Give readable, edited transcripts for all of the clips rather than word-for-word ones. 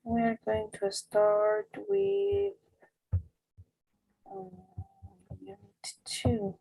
we're going to start with unit 2.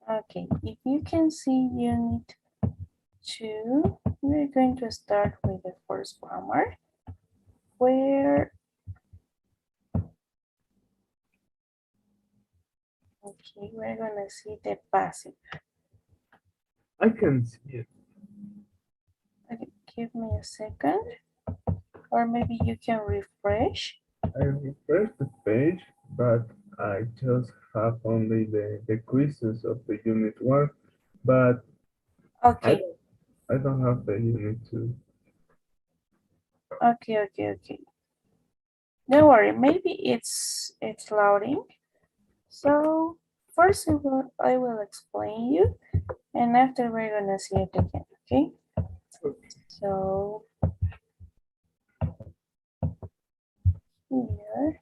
Okay, if you can see unit 2, we're going to start with the first grammar, where, okay, we're gonna see the passive. I can see it. Okay, give me a second, or maybe you can refresh. I refreshed the page, but I just have only the quizzes of the unit 1, but I Okay, don't, I don't have the unit 2. okay. Don't worry, maybe it's loading. So first I will explain you, and after we're gonna see it again, okay? So here,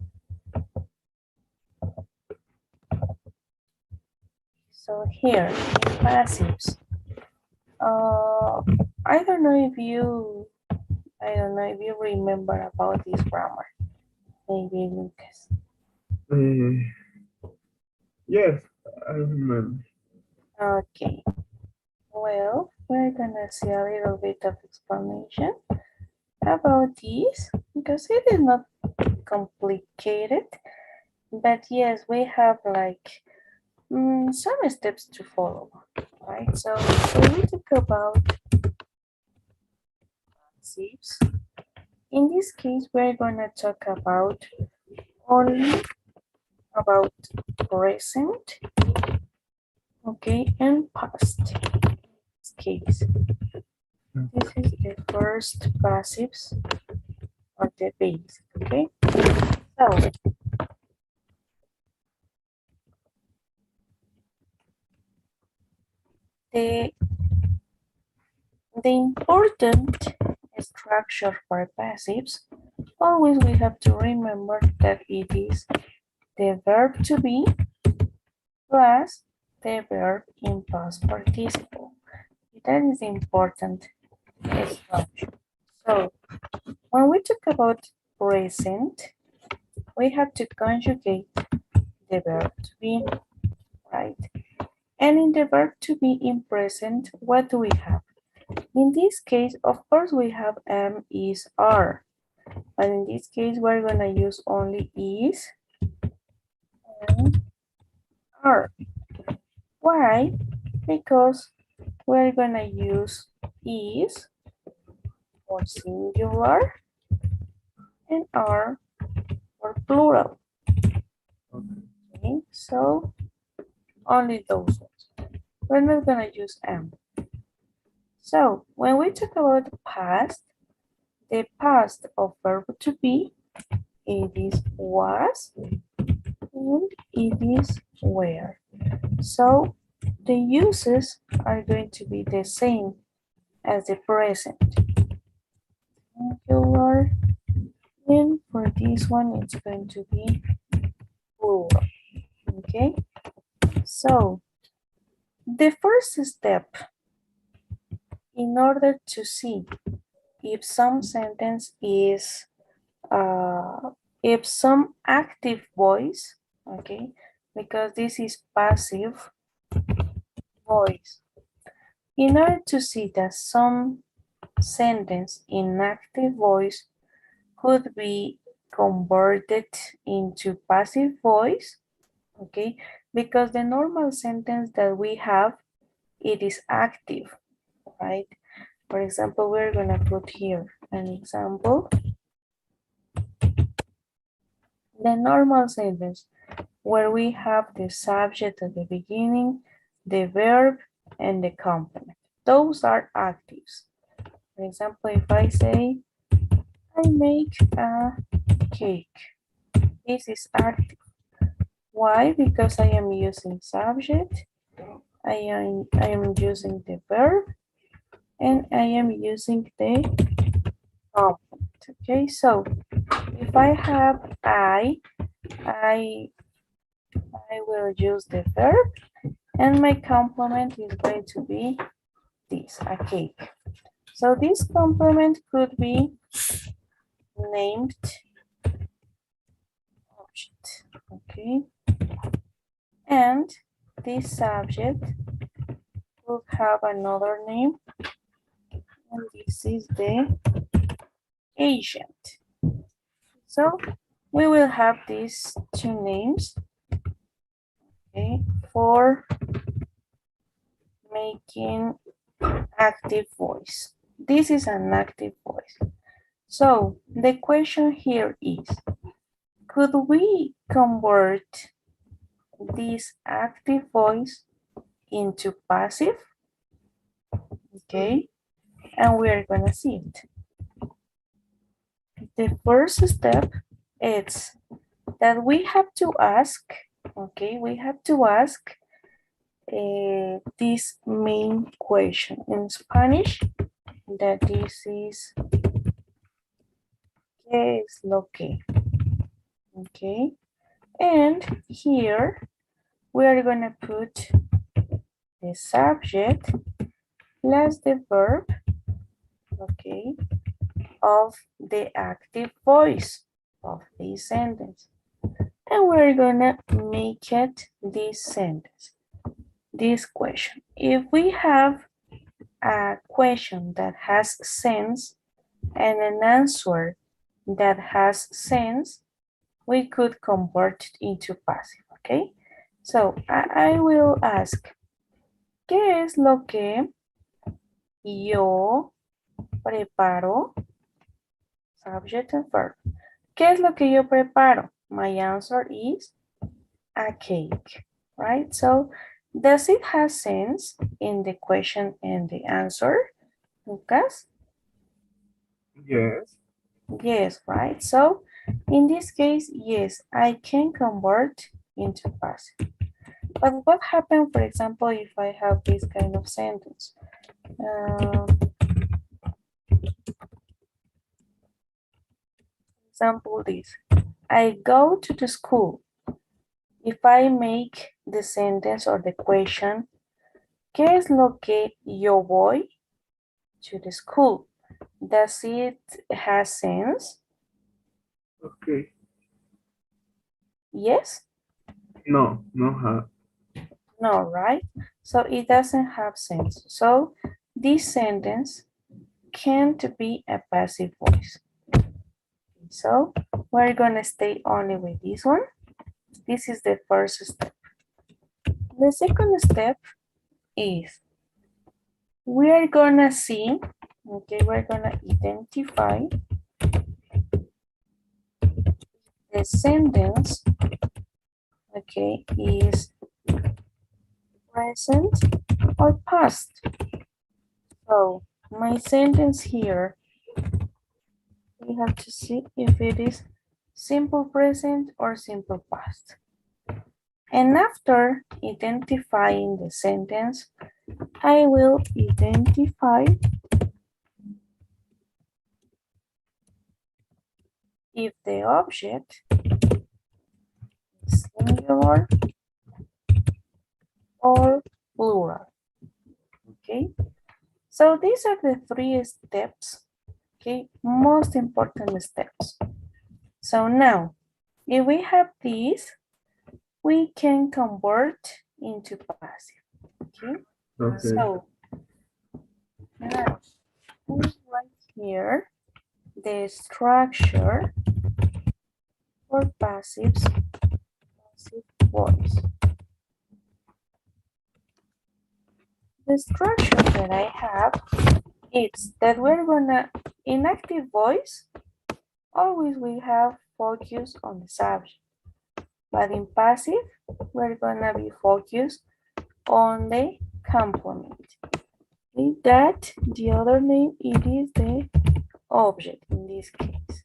here in passives. Uh, I don't know if you, I don't know if you remember about this grammar. Maybe Lucas. Uh, yes, I remember. Okay. Well, we're gonna see a little bit of explanation about this because it is not complicated. But yes, we have like some steps to follow, right? So when we talk about passives, in this case, we're gonna talk about only about present, okay, and past. In this case, this is the first passives or the base, okay? So the important structure for passives, always we have to remember that it is the verb to be plus the verb in past participle. That is important structure. So when we talk about present, we have to conjugate the verb to be, right? And in the verb to be in present, what do we have? In this case, of course, we have am, is, are. But in this case, we're gonna use only is and are. Why? Because we're gonna use is for singular and are for plural. Okay, so only those ones. We're not gonna use am. So when we talk about past, the past of verb to be, it is was and it is were. So the uses are going to be the same as the present. Singular, and for this one it's going to be plural. Okay, so the first step in order to see if some sentence is, if some active voice, okay, because this is passive voice. In order to see that some sentence in active voice could be converted into passive voice, okay, because the normal sentence that we have, it is active, right? For example, we're gonna put here an example. The normal sentence where we have the subject at the beginning, the verb, and the complement. Those are actives. For example, if I say, I make a cake, this is active. Why? Because I am using subject, I am using the verb, and I am using the complement. Okay, so if I have I will use the verb, and my complement is going to be this, a cake. So this complement could be named object, okay? And this subject will have another name, and this is the agent. So we will have these two names, okay, for making active voice. This is an active voice. So the question here is, could we convert this active voice into passive? Okay, and we're gonna see it. The first step is that we have to ask, okay, we have to ask this main question in Spanish, that this is ¿qué es lo que? Okay, and here we are gonna put the subject plus the verb, okay, of the active voice of this sentence. And we're gonna make it this sentence, this question. If we have a question that has sense and an answer that has sense, we could convert it into passive, okay? So I will ask, ¿qué es lo que yo preparo? Subject and verb. ¿Qué es lo que yo preparo? My answer is a cake, right? So does it have sense in the question and the answer, Lucas? Yes. Yes, right? So in this case, yes, I can convert into passive. But what happens, for example, if I have this kind of sentence? Example this, I go to the school. If I make the sentence or the question, ¿qué es lo que yo voy to the school? Does it have sense? Okay. Yes? No, no have. No, right? So it doesn't have sense. So this sentence can't be a passive voice. So we're gonna stay only with this one. This is the first step. The second step is we are gonna see, okay, we're gonna identify the sentence, okay, is present or past. So my sentence here, we have to see if it is simple present or simple past. And after identifying the sentence, I will identify if the object is singular or plural. Okay, So these are the 3 steps, okay, most important steps. So now, if we have these, we can convert into passive, okay? Okay. So now, we write here the structure for passive voice. The structure that I have is that we're gonna, in active voice, always we have focus on the subject. But in passive, we're gonna be focused on the complement. Okay, that the other name, it is the object in this case.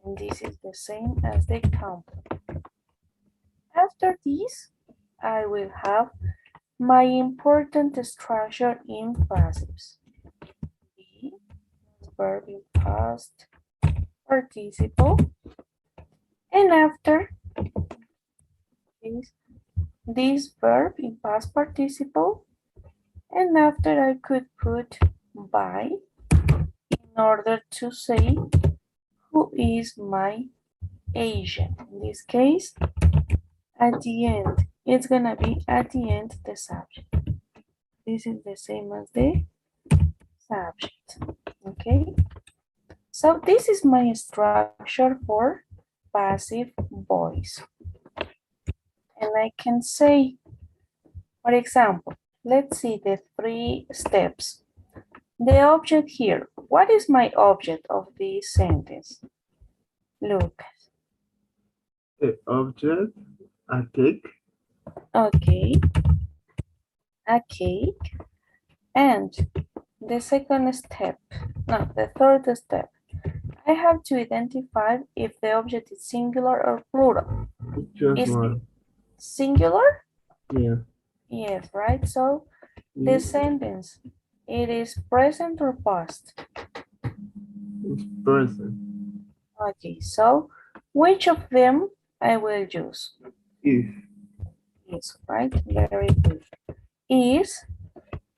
And this is the same as the complement. After this, I will have my important structure in passives. Be, verb in past participle. And after this verb in past participle. And after I could put by in order to say who is my agent. In this case, at the end, it's gonna be at the end the subject. This is the same as the subject. Okay. So this is my structure for passive voice. And I can say, for example, let's see the 3 steps. The object here. What is my object of this sentence? Look. The object, a cake. Okay. A cake. And the second step. No, the third step. I have to identify if the object is singular or plural. Just Is one. it singular? Yeah. Yes, right? So the sentence, it is present or past? It's present. Okay, so which of them I will use? If. Is, right? Very good. Is,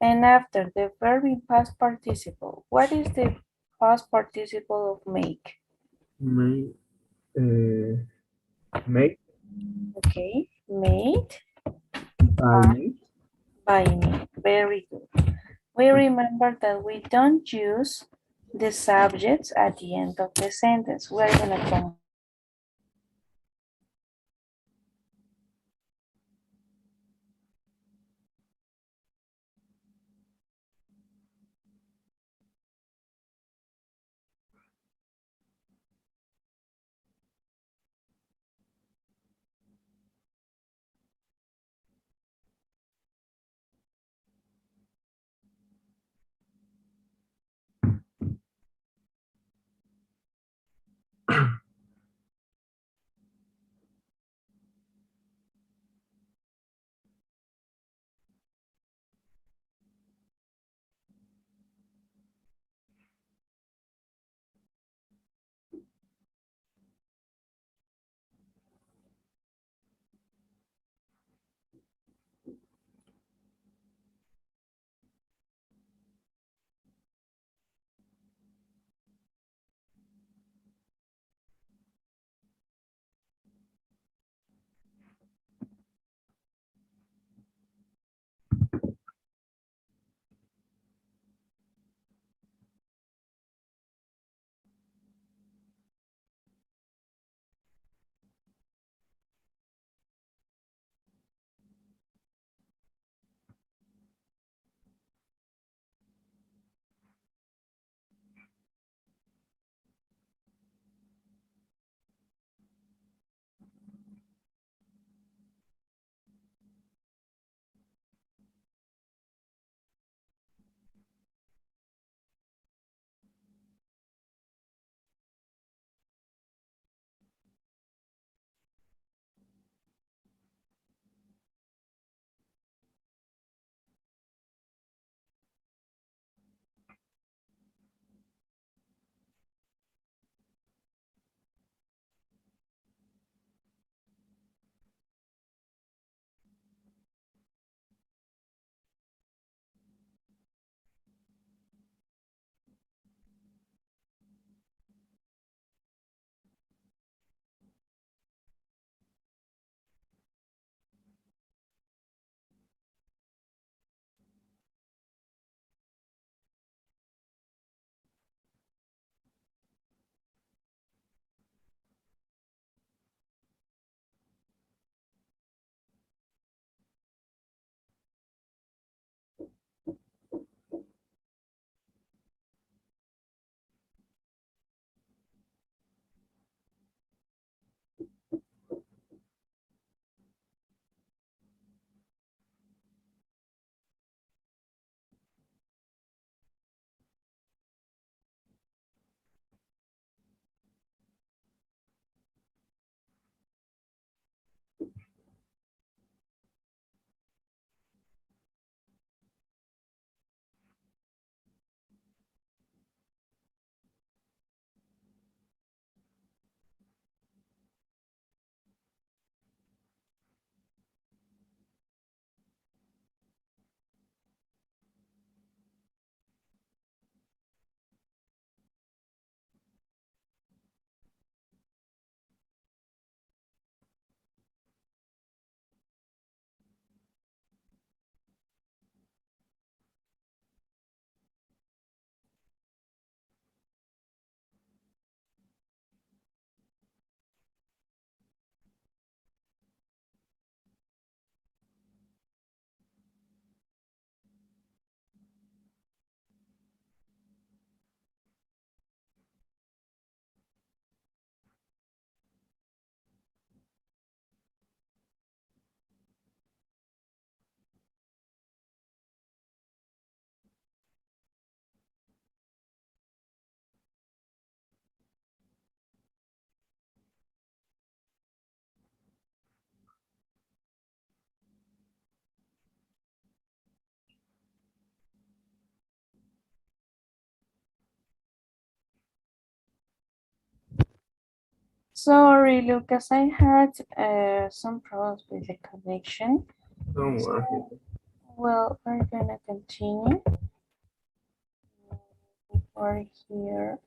and after the verb in past participle. What is the past participle of make? Make. Make. Okay, made By me. by me. Very good. We remember that we don't use the subjects at the end of the sentence. We're gonna come. Sorry, Lucas, I had some problems with the connection. Don't worry. Well, we're gonna continue. We're here.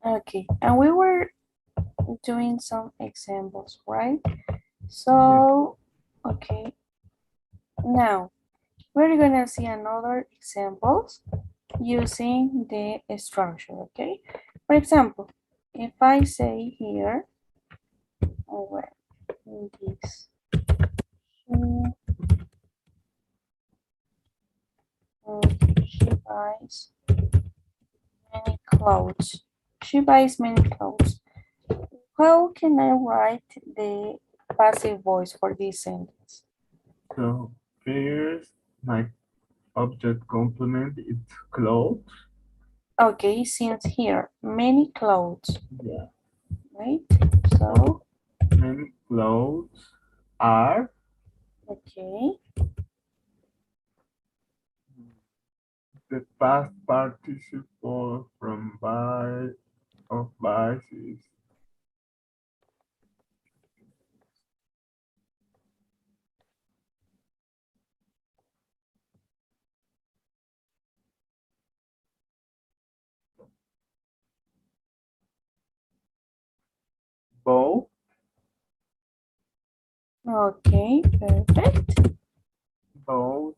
Okay, and we were doing some examples, right? So, okay, now we're gonna see another examples using the structure, okay? For example, if I say here, oh, well, this, she buys many clothes. She buys many clothes. How can I write the passive voice for this sentence? So first, my object complement is clothes. Okay, since here, many clothes, Yeah. right? So, Many clothes are. okay, The past participle from buy of buys is bought, okay, perfect. bought,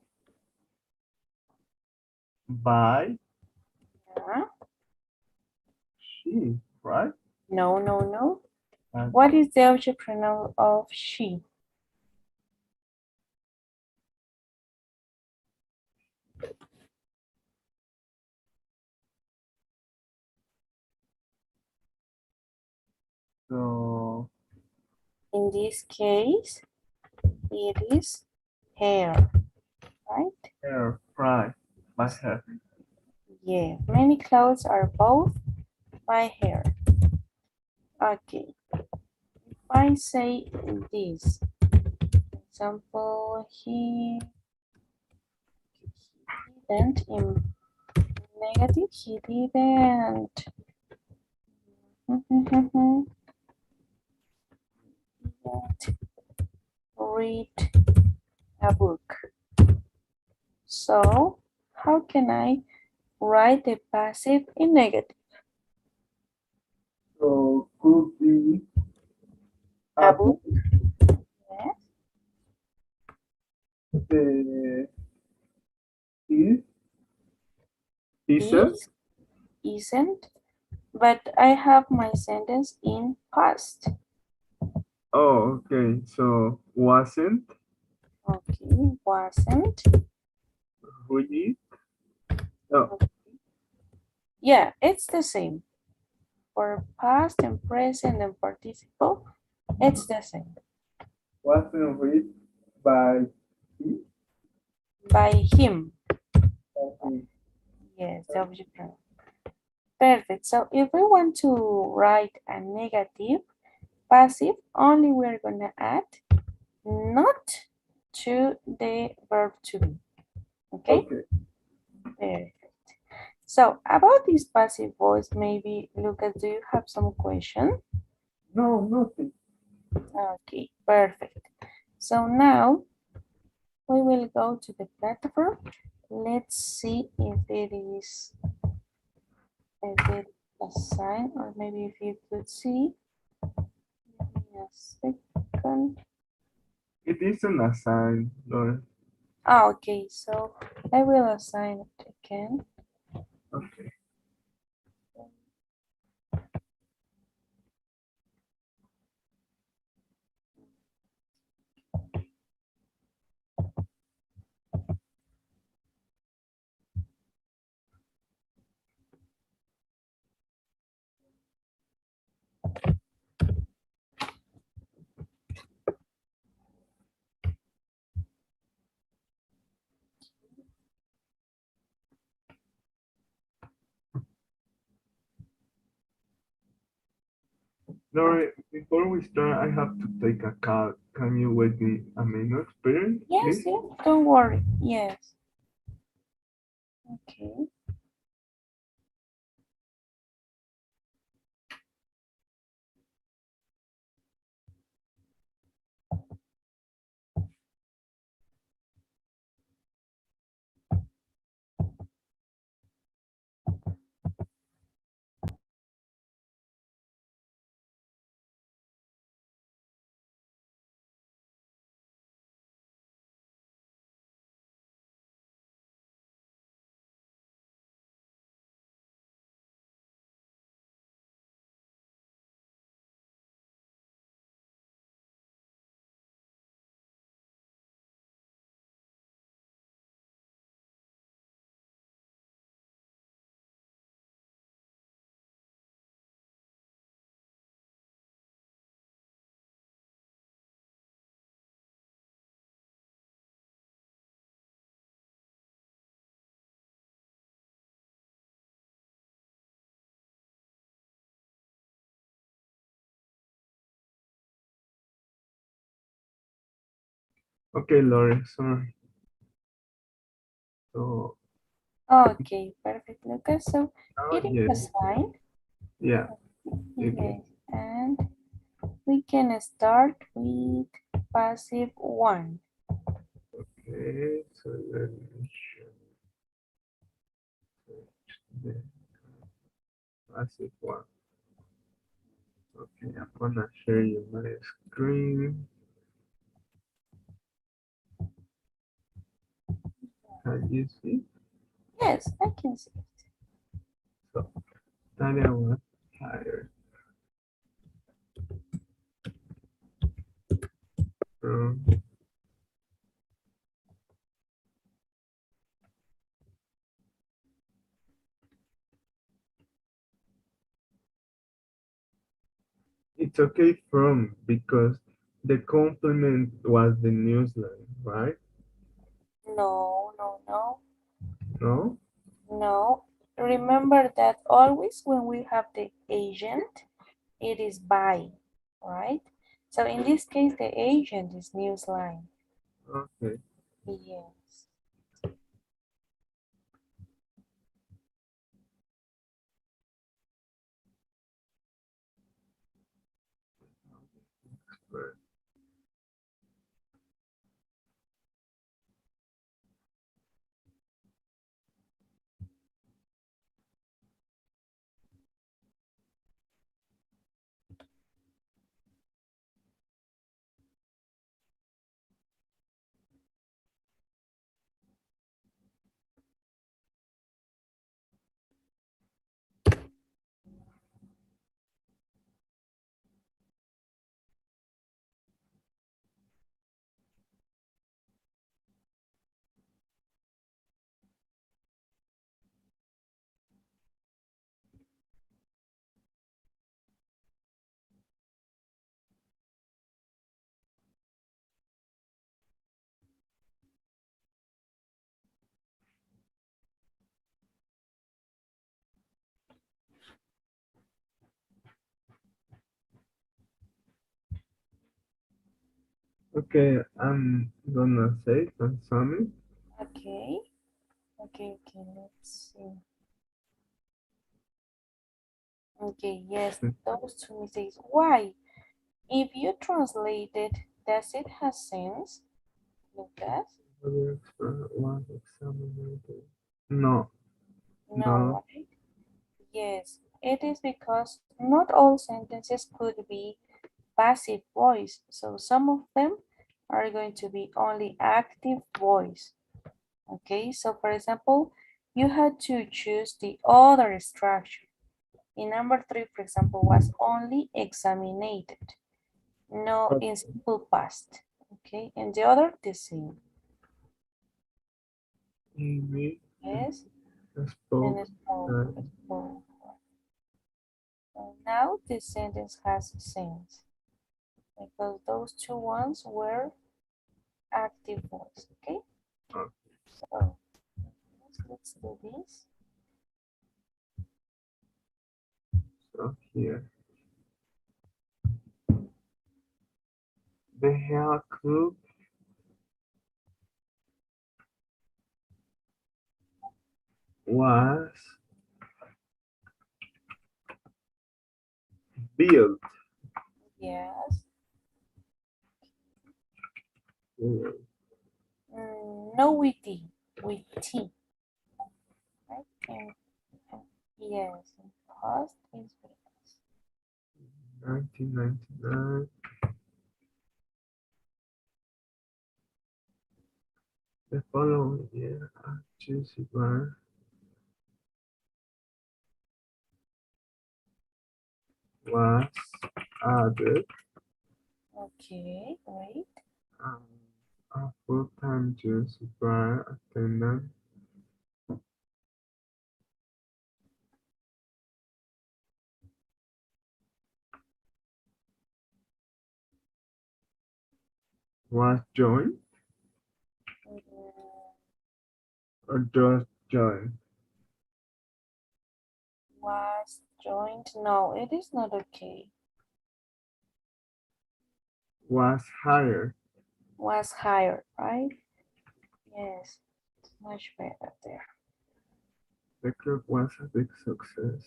buy, Yeah. she, right? No, no, no. And What is the object pronoun of she? so In this case, it is hair, right? hair, right, by her. Yeah, many clothes are bought by hair. Okay, if I say this, for example, he didn't in negative, he didn't read a book. So, how can I write the passive in negative? So could be A a book, book, yes, the is, isn't. is, isn't, but I have my sentence in past. Oh, okay. So wasn't, Okay, wasn't. read, no, Yeah, it's the same. For past and present and participle, it's the same. wasn't read by he, By him. by him. Yes, the object pronoun. Perfect. So if we want to write a negative passive, only we're gonna add not to the verb to be. Okay? Okay. Perfect. So about this passive voice, maybe Lucas, do you have some question? No, nothing. Okay, perfect. So now we will go to the platform. Let's see if it is assigned, or maybe if you could see. Give me a second. It isn't assigned, Lauren. Ah, okay, so I will assign it again. Okay. Lauren, before we start, I have to take a call. Can you wait me a minute, please? Yes, yes, don't worry. Yes. Okay. Okay, Lori, sorry. So Okay, perfect, Lucas. So now, it is yes, assigned. yeah, okay. Yes, and we can start with passive one. Okay, so let me show the passive one. Okay, I'm gonna share you my screen. Can you see? Yes, I can see it. So Talia was hired from it's okay from because the complement was the newsline, right? No, no, no, No? no. Remember that always when we have the agent, it is by, right? So in this case, the agent is newsline. Okay. Yes. Right. Okay, I'm gonna say consuming. Okay. Okay, okay, let's see. Okay, yes, those two mistakes. Why? If you translate it, does it have sense, Lucas? One examinator. No, no. No, right? Yes, it is because not all sentences could be passive voice. So some of them are going to be only active voice. Okay, so for example, you had to choose the other structure. In number three, for example, was only examined. No, in simple past. Okay, and the other the same. Amy Yes, spoke. and spoke, spoke. So now this sentence has sense because those two ones were active voice. Okay, so let's do this. So here, the hair club was built. Yes. uh, No with D, with T, right? And yes, and past is with us. 1999. The following year, Chelsea Bar was added Okay, great. um, a full-time Chelsea Bar attendant was joined Mm, or just joined, was joined? No, it is not okay. was hired. was hired, right? Yes, it's much better there. The club was a big success,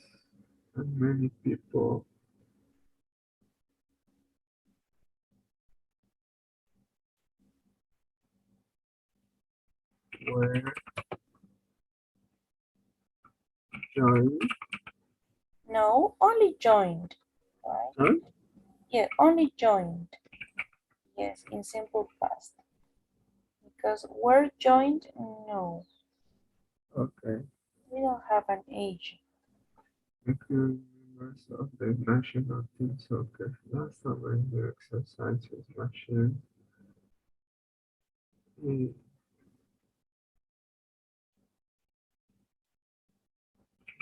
and many people were joined. No, only joined, right? Huh? Yeah, only joined. Yes, in simple past. Because were joined, no. Okay. We don't have an age. Including members of the national team soccer, last summer the exercises machine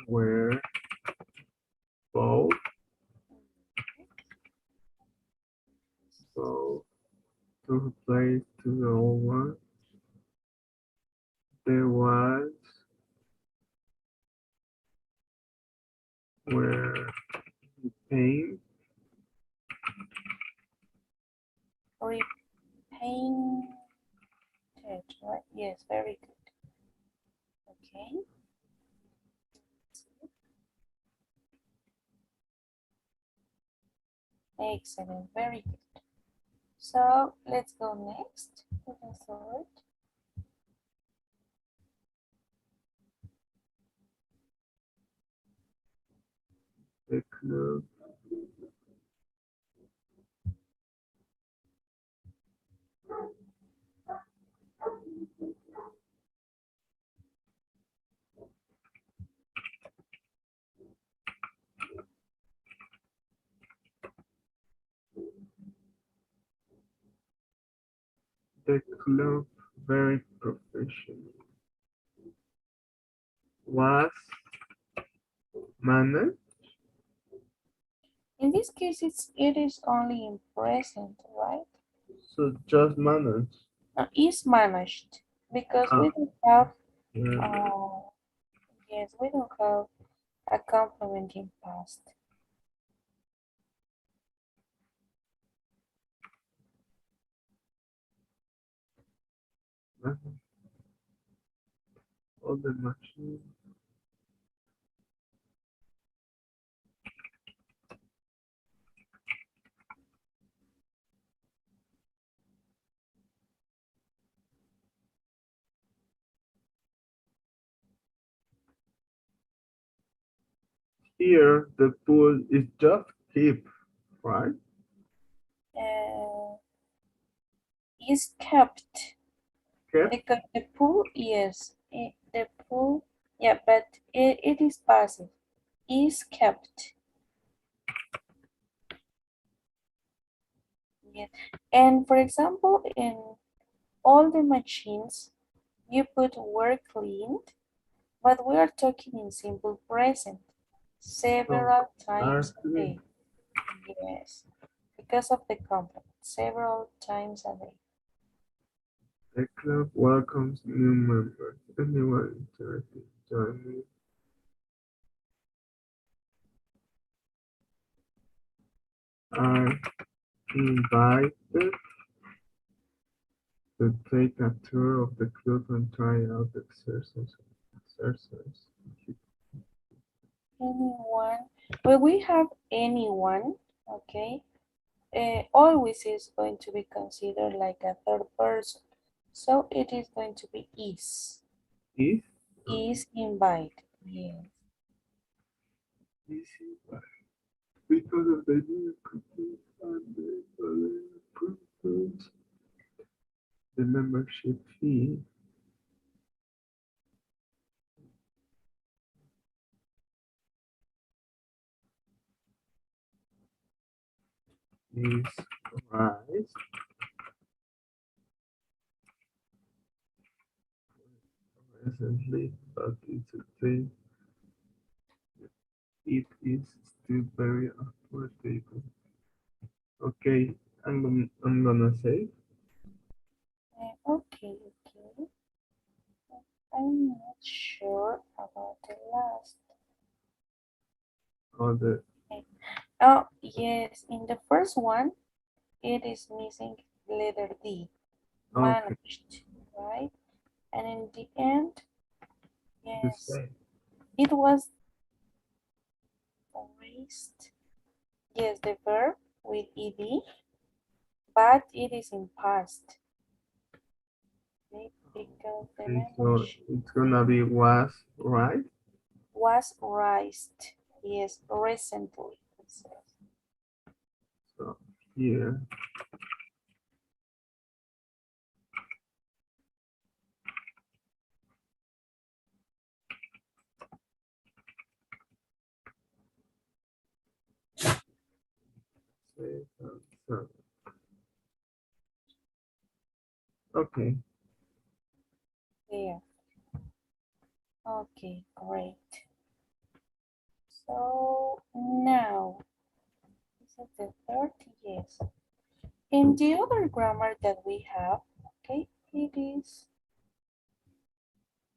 were both both to replace to the old one. There was were paint Repainted, right? Yes, very good. Okay. Excellent, very good. So let's go next to the third. the club the club very professional was managed. In this case, it is only in present, right? So just managed. Is managed because Ah, we don't have, yeah, uh, yes, we don't have a complement in past. managed all the machines. Here the pool is just keep, right? Uh, is kept Kept. because the pool, yes, the pool, yeah, but it is passive. Is kept. Yes. And for example, in all the machines, you put were cleaned, but we are talking in simple present So several are times a clean. day. Yes, because of the complement, several times a day. The club welcomes new members. Anyone interested in joining are invited to take a tour of the club and try out the exercise. Anyone, when we have anyone, okay, always is going to be considered like a third person. So it is going to be Is is invited. Yes. easy because of the new cookies and the improvements. The membership fee is raised recently, but it is still very affordable. Okay, I'm gonna say Okay, okay. I'm not sure about the last. other Okay. Oh, yes, in the first one, it is missing letter D. Okay, managed, right? And in the end, the yes, same. it was raised. Yes, the verb with ed, but it is in past. Okay, because the Okay, so membership it's gonna be was, right? was raised. Yes, recently. It says. So here, say, so, okay, There. Okay, great. So now, this is the third, yes. In the other grammar that we have, okay, it is,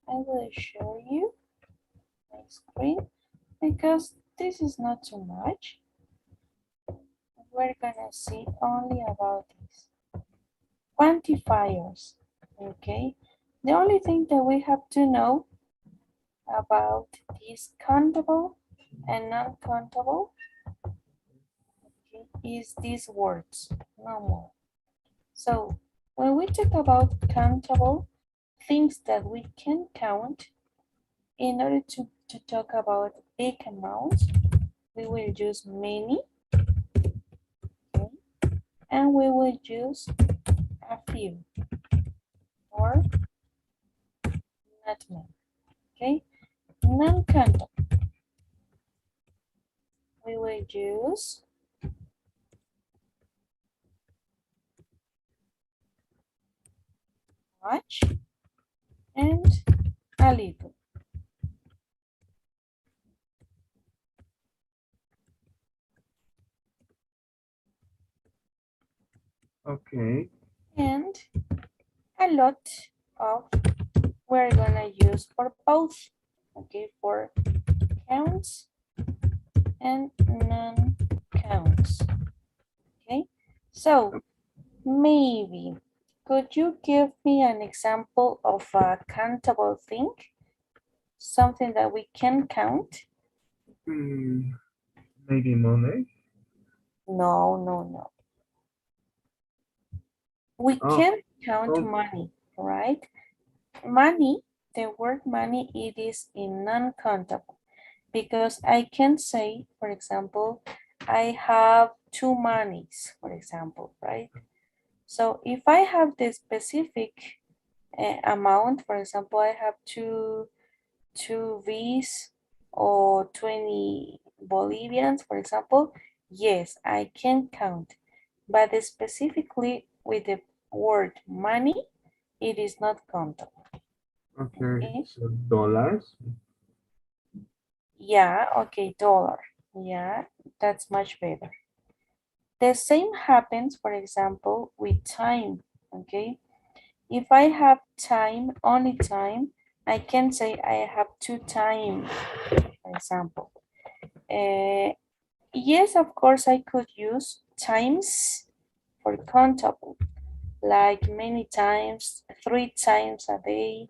I will show you my screen because this is not too much. We're gonna see only about this. Quantifiers, okay? The only thing that we have to know about this countable and non-countable, okay, is these words, no more. So when we talk about countable, things that we can count, in order to talk about big amounts, we will use many, okay? And we will use a few or not many, okay? Non-countable, we will use much and a little. okay, And a lot of we're gonna use for both, okay, for counts and non-counts, okay? So maybe could you give me an example of a countable thing? Something that we can count? hmm, maybe money. No, no, no. We Oh, can count oh, money, right? Money, the word money, it is in non-countable because I can say, for example, I have two monies, for example, right? So if I have the specific amount, for example, I have two V's or 20 Bolivians, for example, yes, I can count. But specifically with the word money, it is not countable. okay, Okay? so dollars. Yeah, okay, dollar. Yeah, that's much better. The same happens, for example, with time. Okay? If I have time, only time, I can say I have two time, for example. Uh, yes, of course, I could use times for countable, like many times, 3 times a day.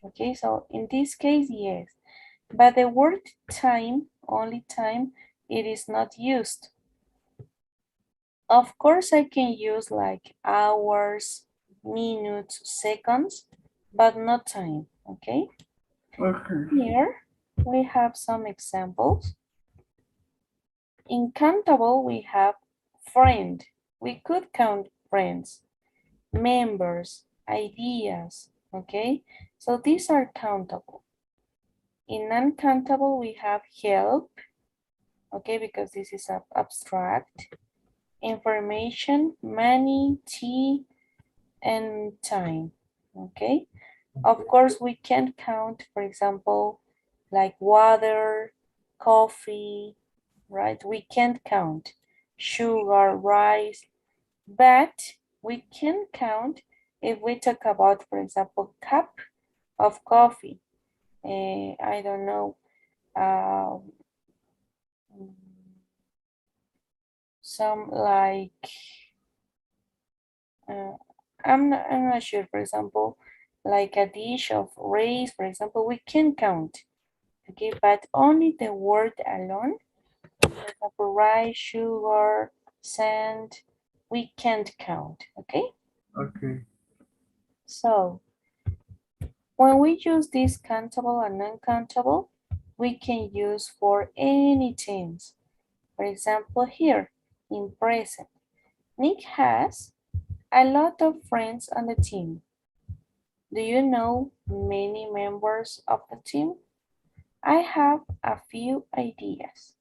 Okay, so in this case, yes. But the word time, only time, it is not used. Of course, I can use like hours, minutes, seconds, but not time, okay? Okay. Here we have some examples. In countable, we have friend. We could count friends, members, ideas, okay? So these are countable. In uncountable, we have help, okay, because this is abstract. Information, money, tea, and time, okay? Of course, we can count, for example, like water, coffee, right? We can't count sugar, rice, but we can count if we talk about, for example, cup of coffee. I don't know, um, some like, uh, I'm not sure, for example, like a dish of rice, for example, we can count, okay, but only the word alone, for example, rice, sugar, sand, we can't count, okay? Okay. So when we use this countable and non-countable, we can use for any things. For example, here in present, Nick has a lot of friends on the team. Do you know many members of the team? I have a few ideas.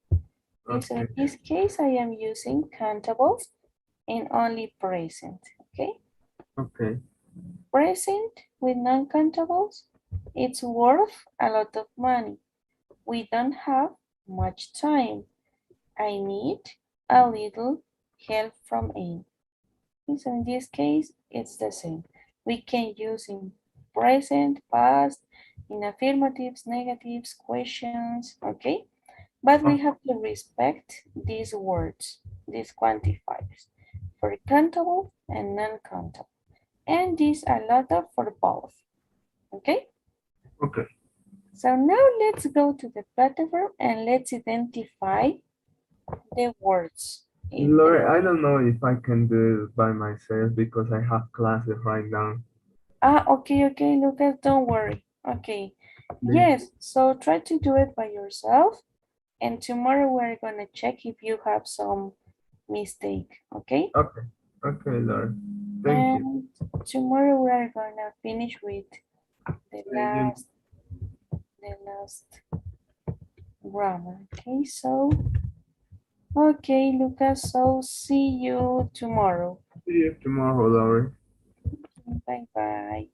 Okay, so in Okay. this case, I am using countables and only present, okay? Okay. Present with non-countables, it's worth a lot of money. We don't have much time. I need a little help from Anne. So in this case, it's the same. We can use in present, past, in affirmatives, negatives, questions, okay? But we Oh, have to respect these words, these quantifiers, for countable and non-countable. And these a lot of for both, okay? okay. So now let's go to the platform and let's identify the words. Lord, I don't know if I can do it by myself because I have classes right now. Okay, okay, Lucas, don't worry. Okay, Please. yes, so try to do it by yourself. And tomorrow we're gonna check if you have some mistake, okay? Okay. Okay, Lord. Thank you. And tomorrow we are gonna finish with the You, last grammar. Okay, so okay, Lucas, so see you tomorrow. see you tomorrow, Lord. Bye bye.